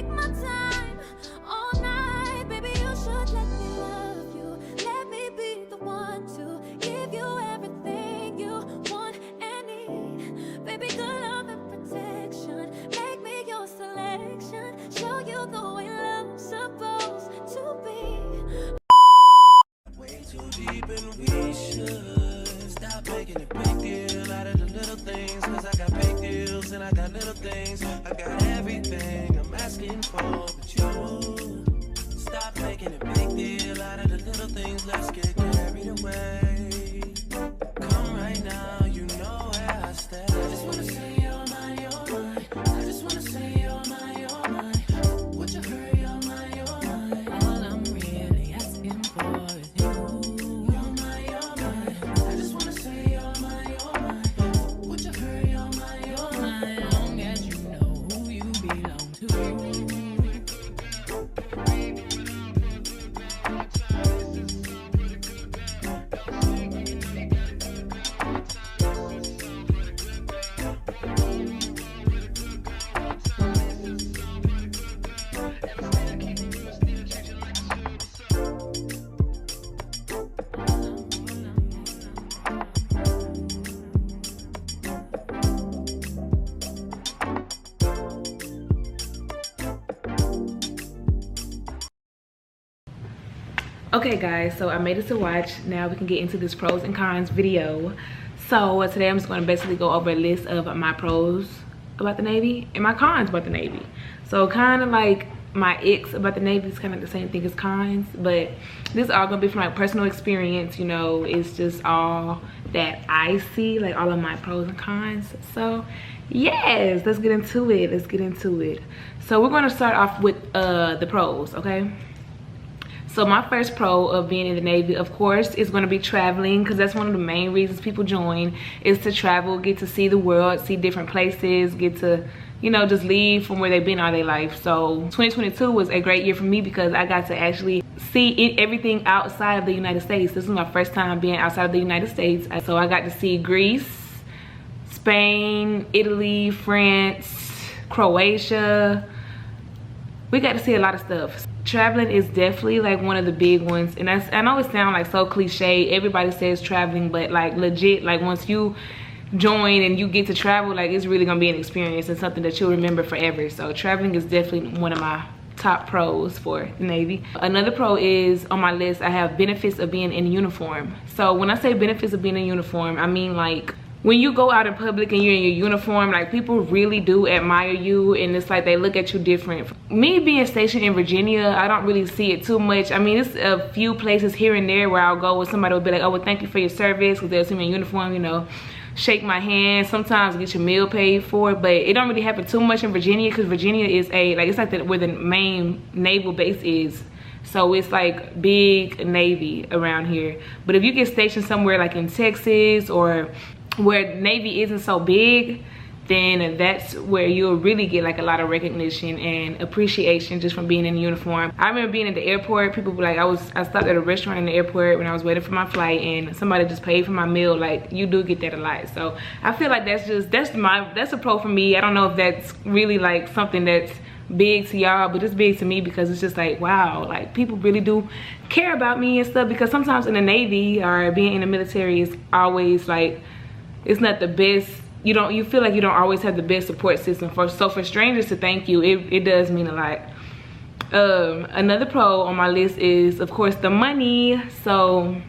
take my time all night. Baby, you should let me love you. Let me be the one to give you everything you want and need. Baby, good love and protection. Make me your selection. Show you the way love's supposed to be. Way too deep and we should stop making a big deal out of the little things. Cause I got big deals and I got little things. I got everything I'm asking for, but you stop making a big deal out of the little things. Let's get carried away. Come right now, you know where I stay. I just wanna say you're mine, you're mine. I just wanna say you're mine, you're mine. Would you hurry, you're mine, you're mine. All I'm really asking for is you. You're mine, you're mine. I just wanna say you're mine, you're mine. Would you hurry, you're mine, you're mine. Long as you know who you belong to. Okay guys, so I made it to watch. Now we can get into this pros and cons video. So today I'm just going to basically go over a list of my pros about the Navy and my cons about the Navy. So kind of like my icks about the Navy is kind of the same thing as cons, but this is all gonna be from like personal experience, you know. It's just all that I see, like all of my pros and cons. So yes, let's get into it. Let's get into it. So we're going to start off with the pros, okay? So my first pro of being in the Navy, of course, is going to be traveling, because that's one of the main reasons people join, is to travel, get to see the world, see different places, get to, you know, just leave from where they've been all their life. So 2022 was a great year for me because I got to actually see everything outside of the United States. This was my first time being outside of the United States. So I got to see Greece, Spain, Italy, France, Croatia. We got to see a lot of stuff. Traveling is definitely like one of the big ones, and I know it sounds like so cliche. Everybody says traveling, but like legit, like once you join and you get to travel, like it's really gonna be an experience and something that you'll remember forever. So traveling is definitely one of my top pros for the Navy. Another pro is on my list, I have benefits of being in uniform. So when I say benefits of being in uniform, I mean like when you go out in public and you're in your uniform, like people really do admire you, and it's like they look at you different. Me being stationed in Virginia, I don't really see it too much. I mean, it's a few places here and there where I'll go where somebody will be like, oh, well, thank you for your service, because they'll see me in uniform, you know, shake my hand, sometimes get your meal paid for. But it don't really happen too much in Virginia, because Virginia is it's like where the main naval base is. So it's like big Navy around here. But if you get stationed somewhere like in Texas or where Navy isn't so big, then that's where you'll really get like a lot of recognition and appreciation just from being in uniform. I remember being at the airport, people were like, I stopped at a restaurant in the airport when I was waiting for my flight, and somebody just paid for my meal. Like, you do get that a lot. So I feel like that's a pro for me. I don't know if that's really like something that's big to y'all, but it's big to me because it's just like, wow, like people really do care about me and stuff. Because sometimes in the Navy or being in the military is always like, it's not the best. You feel like you don't always have the best support system. So for strangers to thank you, it does mean a lot. Another pro on my list is, of course, the money. So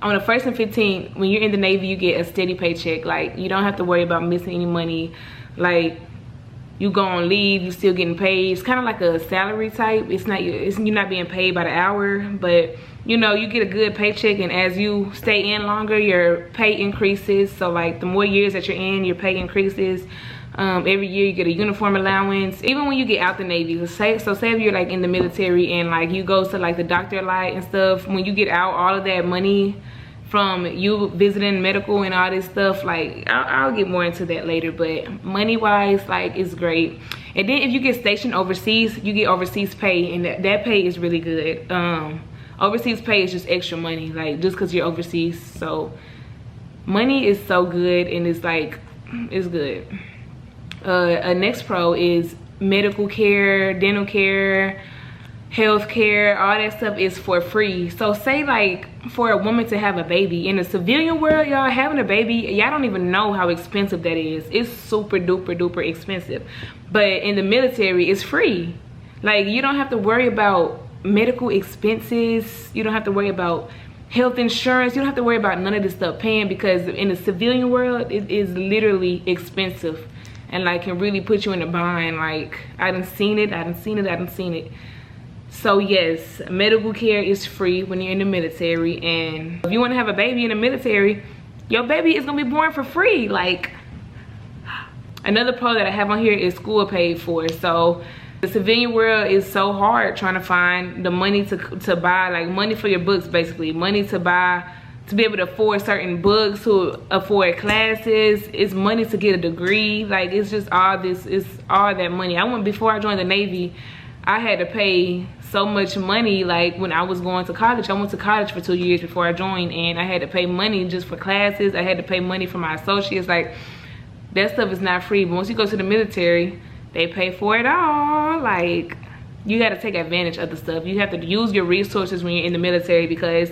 on the 1st and 15th, when you're in the Navy, you get a steady paycheck. Like, you don't have to worry about missing any money. Like, you go on leave, you're still getting paid. It's kind of like a salary type. You're not being paid by the hour, but you know, you get a good paycheck, and as you stay in longer, your pay increases. So like the more years that you're in, your pay increases. Every year you get a uniform allowance. Even when you get out the Navy, say if you're like in the military and like you go to like the doctor a lot and stuff, when you get out, all of that money from you visiting medical and all this stuff, like I'll get more into that later, but money wise, like it's great. And then if you get stationed overseas, you get overseas pay, and that pay is really good. Overseas pay is just extra money, like just because you're overseas. So money is so good, and it's like, it's good. A next pro is medical care, dental care, health care, all that stuff is for free. So say like for a woman to have a baby in the civilian world, y'all, having a baby, y'all don't even know how expensive that is. It's super duper duper expensive. But in the military, it's free. Like, you don't have to worry about medical expenses. You don't have to worry about health insurance. You don't have to worry about none of this stuff paying, because in the civilian world, it is literally expensive and like can really put you in a bind. Like, I done seen it. So yes, medical care is free when you're in the military, and if you want to have a baby in the military, your baby is gonna be born for free. Like, another pro that I have on here is school paid for. So the civilian world is so hard trying to find the money to buy, like money for your books, basically money to buy, to be able to afford certain books, to afford classes. It's money to get a degree. Like, it's just all this, it's all that money. Before I joined the Navy, I had to pay so much money. Like, when I was going to college, I went to college for 2 years before I joined, and I had to pay money just for classes. I had to pay money for my associates. Like, that stuff is not free. But once you go to the military, they pay for it all. Like, you got to take advantage of the stuff. You have to use your resources when you're in the military, because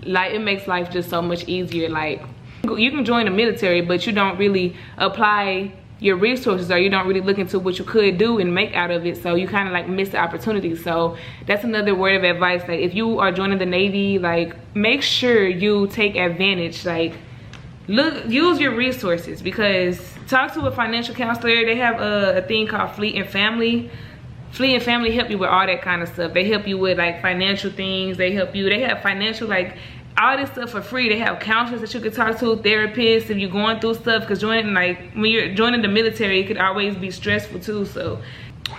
like, it makes life just so much easier. Like, you can join the military, but you don't really apply your resources, or you don't really look into what you could do and make out of it. So you kind of like miss the opportunity. So that's another word of advice. Like, if you are joining the Navy, like, make sure you take advantage. Like, use your resources, because talk to a financial counselor. They have a thing called Fleet and Family. Fleet and Family help you with all that kind of stuff. They help you with like financial things. They have financial, like, all this stuff for free. They have counselors that you can talk to, therapists if you're going through stuff, because when you're joining the military, it could always be stressful too. So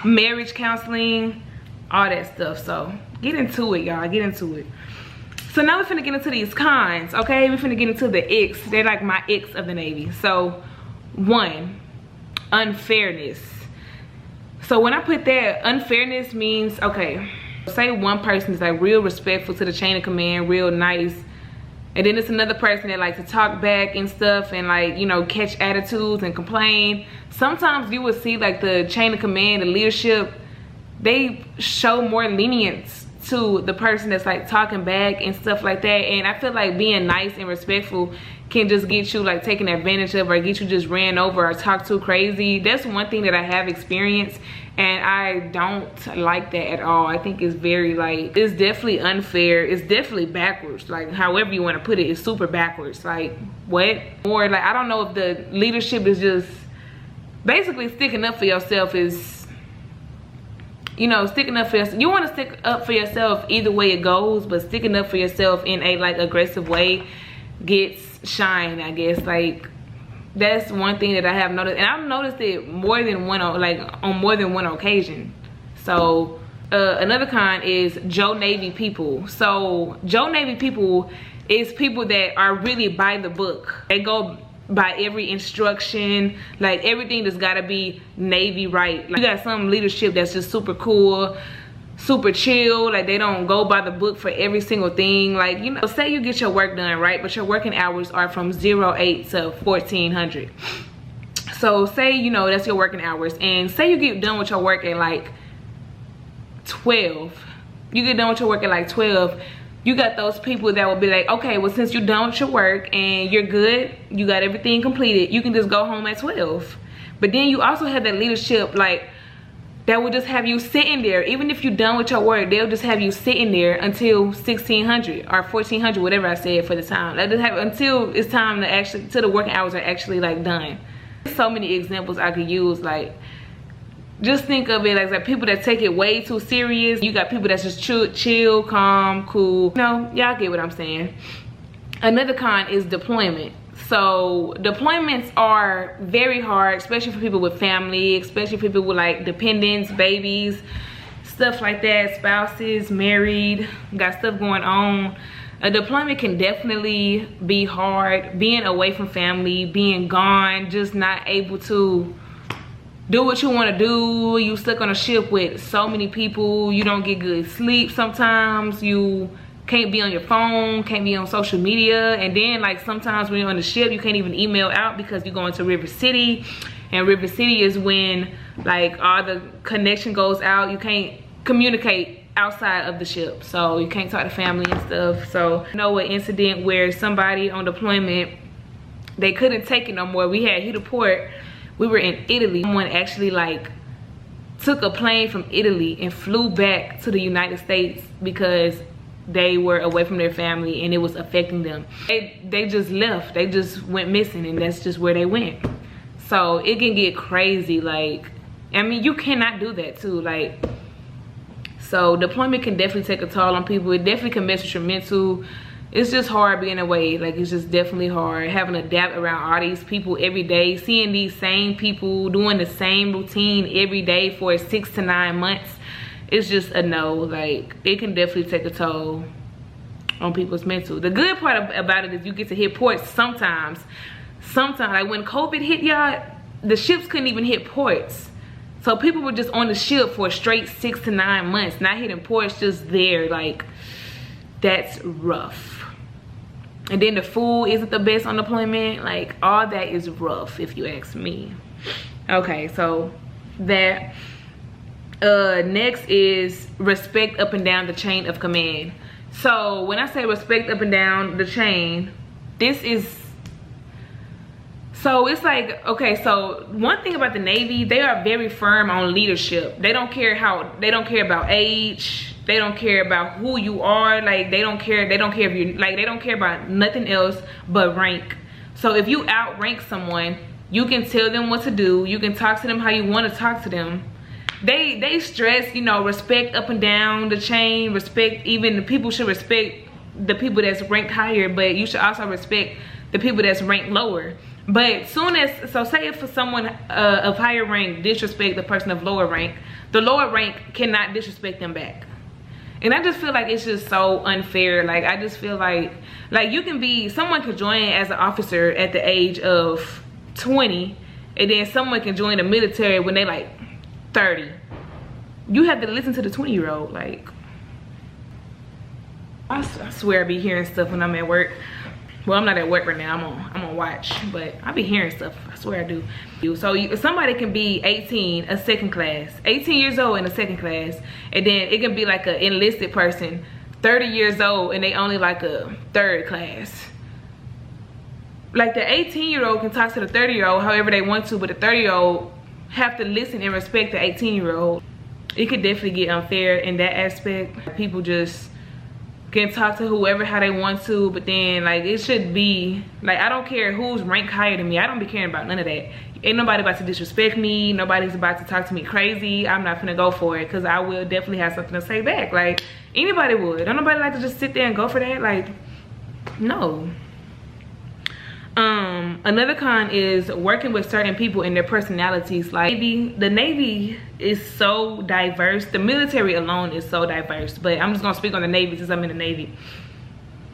marriage counseling, all that stuff. So get into it, y'all, get into it. So now we're finna get into these cons, okay? We're finna get into the icks. They're like my icks of the Navy. So 1, unfairness. So when I put that, unfairness means, okay, say one person is like real respectful to the chain of command, real nice, and then it's another person that likes to talk back and stuff, and like, you know, catch attitudes and complain. Sometimes you will see like the chain of command, the leadership, they show more lenience to the person that's like talking back and stuff like that. And I feel like being nice and respectful can just get you like taken advantage of, or get you just ran over or talked to crazy. That's one thing that I have experienced, and I don't like that at all. I think it's very like, it's definitely unfair. It's definitely backwards. Like, however you want to put it, it's super backwards. Like, what? Or like, I don't know if the leadership is just basically sticking up for yourself is, you know, sticking up for yourself. You want to stick up for yourself either way it goes, but sticking up for yourself in a like aggressive way gets shine, I guess. Like, that's one thing that I have noticed, and I've noticed it more than one, like on more than one occasion. So another con is Joe Navy people. So Joe Navy people is people that are really by the book. They go by every instruction, like everything that's gotta be Navy right. Like, you got some leadership that's just super cool, super chill, like they don't go by the book for every single thing. Like, you know, say you get your work done, right, but your working hours are from 08 to 1400. So say, you know, that's your working hours, and say you get done with your work at like 12. You get done with your work at like 12. You got those people that will be like, okay, well, since you're done with your work and you're good, you got everything completed, you can just go home at 12. But then you also have that leadership, like, that will just have you sitting there. Even if you're done with your work, they'll just have you sitting there until 1600 or 1400, whatever I said for the time. They just have until it's time to actually, till the working hours are actually like done. So many examples I could use. Like, just think of it like people that take it way too serious. You got people that's just chill, calm, cool. You know, y'all get what I'm saying. Another con is deployment. So deployments are very hard, especially for people with family, especially for people with like dependents, babies, stuff like that, spouses, married, got stuff going on. A deployment can definitely be hard. Being away from family, being gone, just not able to do what you want to do. You stuck on a ship with so many people. You don't get good sleep sometimes. You can't be on your phone, can't be on social media. And then like sometimes when you're on the ship, you can't even email out because you're going to River City. and River City is when like all the connection goes out. You can't communicate outside of the ship, so you can't talk to family and stuff. So I know an incident where somebody on deployment, they couldn't take it no more. We had hit a port. We were in Italy. Someone actually like took a plane from Italy and flew back to the United States because they were away from their family and it was affecting them. They just left. They just went missing, and that's just where they went. So it can get crazy. Like, I mean, you cannot do that too. Like, so deployment can definitely take a toll on people. It definitely can mess with your mental. It's just hard being away. Like, it's just definitely hard having to adapt around all these people every day, seeing these same people doing the same routine every day for 6 to 9 months. It's just a no. Like, it can definitely take a toll on people's mental. The good part about it is you get to hit ports sometimes. Like when COVID hit, y'all, the ships couldn't even hit ports. So people were just on the ship for a straight 6 to 9 months, not hitting ports, just there. Like, that's rough. And then the food isn't the best on deployment. Like, all that is rough, if you ask me. Okay, so that. Next is respect up and down the chain of command. So when I say respect up and down the chain, this is, so it's like, okay, so one thing about the Navy, they are very firm on leadership. They don't care about age. They don't care about who you are. Like, they don't care if you, like, they don't care about nothing else but rank. So if you outrank someone, you can tell them what to do. You can talk to them how you want to talk to them. They stress, you know, respect up and down the chain. Respect, even the people should respect the people that's ranked higher, but you should also respect the people that's ranked lower. But soon as, so say if someone of higher rank disrespect the person of lower rank, the lower rank cannot disrespect them back. And I just feel like it's just so unfair. Like, I just feel like you can be, someone could join as an officer at the age of 20, and then someone can join the military when they like 30. You have to listen to the 20-year-old. Like, I swear I be hearing stuff when I'm at work. Well, I'm not at work right now. I'm on watch, but I be hearing stuff. I swear I do. So somebody can be 18, a second class, 18 years old in a second class, and then it can be like an enlisted person, 30 years old, and they only like a third class. Like, the 18-year-old can talk to the 30-year-old however they want to, but the 30-year-old have to listen and respect the 18-year-old. It could definitely get unfair in that aspect. People just can talk to whoever how they want to, but then, like, it should be like, I don't care who's ranked higher than me. I don't be caring about none of that. Ain't nobody about to disrespect me. Nobody's about to talk to me crazy. I'm not gonna go for it, because I will definitely have something to say back. Like, anybody would. Don't nobody like to just sit there and go for that. Like, no. Another con is working with certain people and their personalities. Like, the Navy is so diverse. The military alone is so diverse, but I'm just gonna speak on the Navy since I'm in the Navy.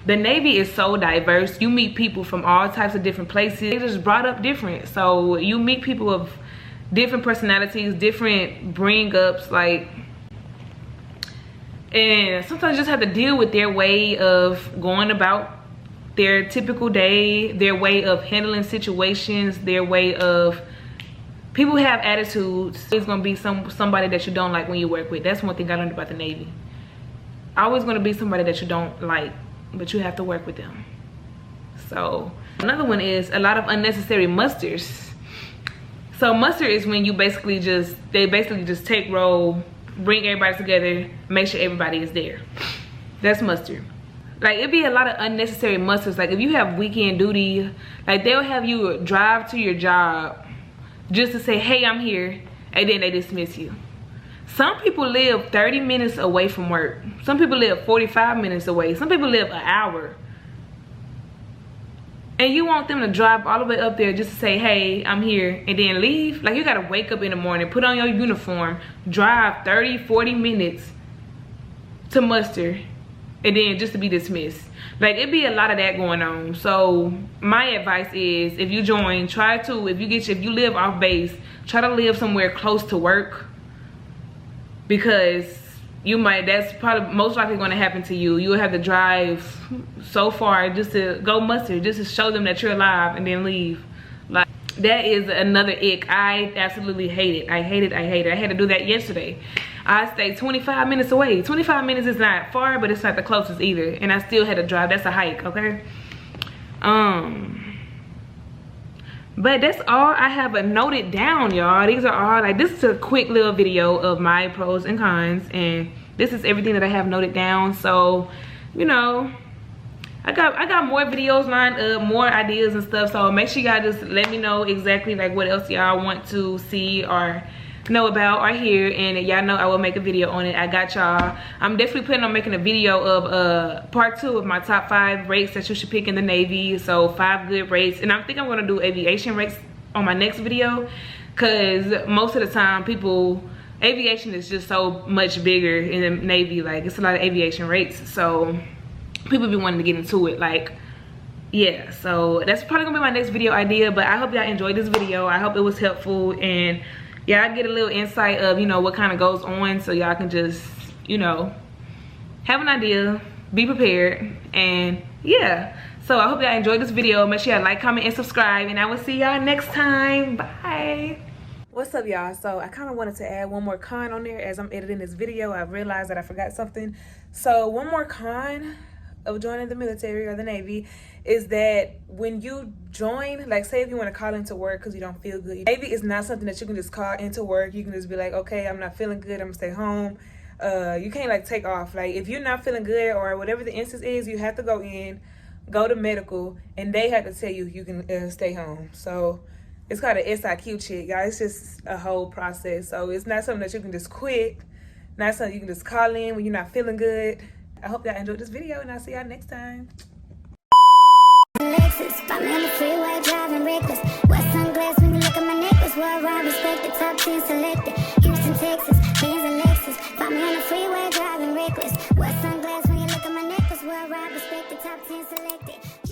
The Navy is so diverse. You meet people from all types of different places. They just brought up different. So you meet people of different personalities, different bring-ups, like, and sometimes you just have to deal with their way of going about their typical day, their way of handling situations, their way of, people have attitudes. There's gonna be somebody that you don't like when you work with. That's one thing I learned about the Navy. Always gonna be somebody that you don't like, but you have to work with them. So another one is a lot of unnecessary musters. So muster is when you basically just, they basically just take roll, bring everybody together, make sure everybody is there. That's muster. Like, it'd be a lot of unnecessary musters. Like, if you have weekend duty, like, they'll have you drive to your job just to say, hey, I'm here, and then they dismiss you. Some people live 30 minutes away from work. Some people live 45 minutes away. Some people live an hour. And you want them to drive all the way up there just to say, hey, I'm here, and then leave? Like, you gotta wake up in the morning, put on your uniform, drive 30, 40 minutes to muster, and then just to be dismissed. Like, it'd be a lot of that going on. So my advice is, if you join, try to, if you live off base, try to live somewhere close to work, because you might, that's probably most likely going to happen to you. You'll have to drive so far just to go muster, just to show them that you're alive, and then leave. Like, That is another ick. I absolutely hate it. I hate it. I hate it. I had to do that yesterday. I stayed 25 minutes away. 25 minutes is not far, but it's not the closest either. And I still had to drive. That's a hike, okay? But that's all I have noted down, y'all. These are all, like, this is a quick little video of my pros and cons. And this is everything that I have noted down. So, you know, I got more videos lined up, more ideas and stuff. So make sure y'all just let me know exactly like what else y'all want to see or know about or hear, and y'all know I will make a video on it. I got y'all. I'm definitely planning on making a video of part 2 of my top 5 rates that you should pick in the Navy. So 5 good rates, and I think I'm gonna do aviation rates on my next video, because most of the time aviation is just so much bigger in the Navy. Like, it's a lot of aviation rates, so people be wanting to get into it. Like, yeah, so that's probably gonna be my next video idea. But I hope y'all enjoyed this video. I hope it was helpful, and y'all get a little insight of, you know, what kind of goes on, so y'all can just, you know, have an idea, be prepared, and yeah. So I hope y'all enjoyed this video. Make sure y'all like, comment, and subscribe, and I will see y'all next time. Bye. What's up, y'all? So I kind of wanted to add one more con on there. As I'm editing this video, I realized that I forgot something. So one more con of joining the military or the Navy is that when you join, like, say if you want to call into work because you don't feel good, Navy is not something that you can just call into work. You can just be like, okay, I'm not feeling good, I'm gonna stay home. You can't like take off. Like, if you're not feeling good or whatever the instance is, you have to go to medical, and they have to tell you you can stay home. So it's called an SIQ check, y'all. It's just a whole process. So it's not something that you can just quit, not something you can just call in when you're not feeling good. I hope y'all enjoyed this video, and I'll see y'all next time. Lexus, I'm in the freeway driving reckless. West sunglass when you look at my necklace. Worldwide respected, top 10 selected. Houston, Texas, Benz and Lexus. Find me on the freeway driving reckless. West sunglass when you look at my necklace. Worldwide respected, top 10 selected.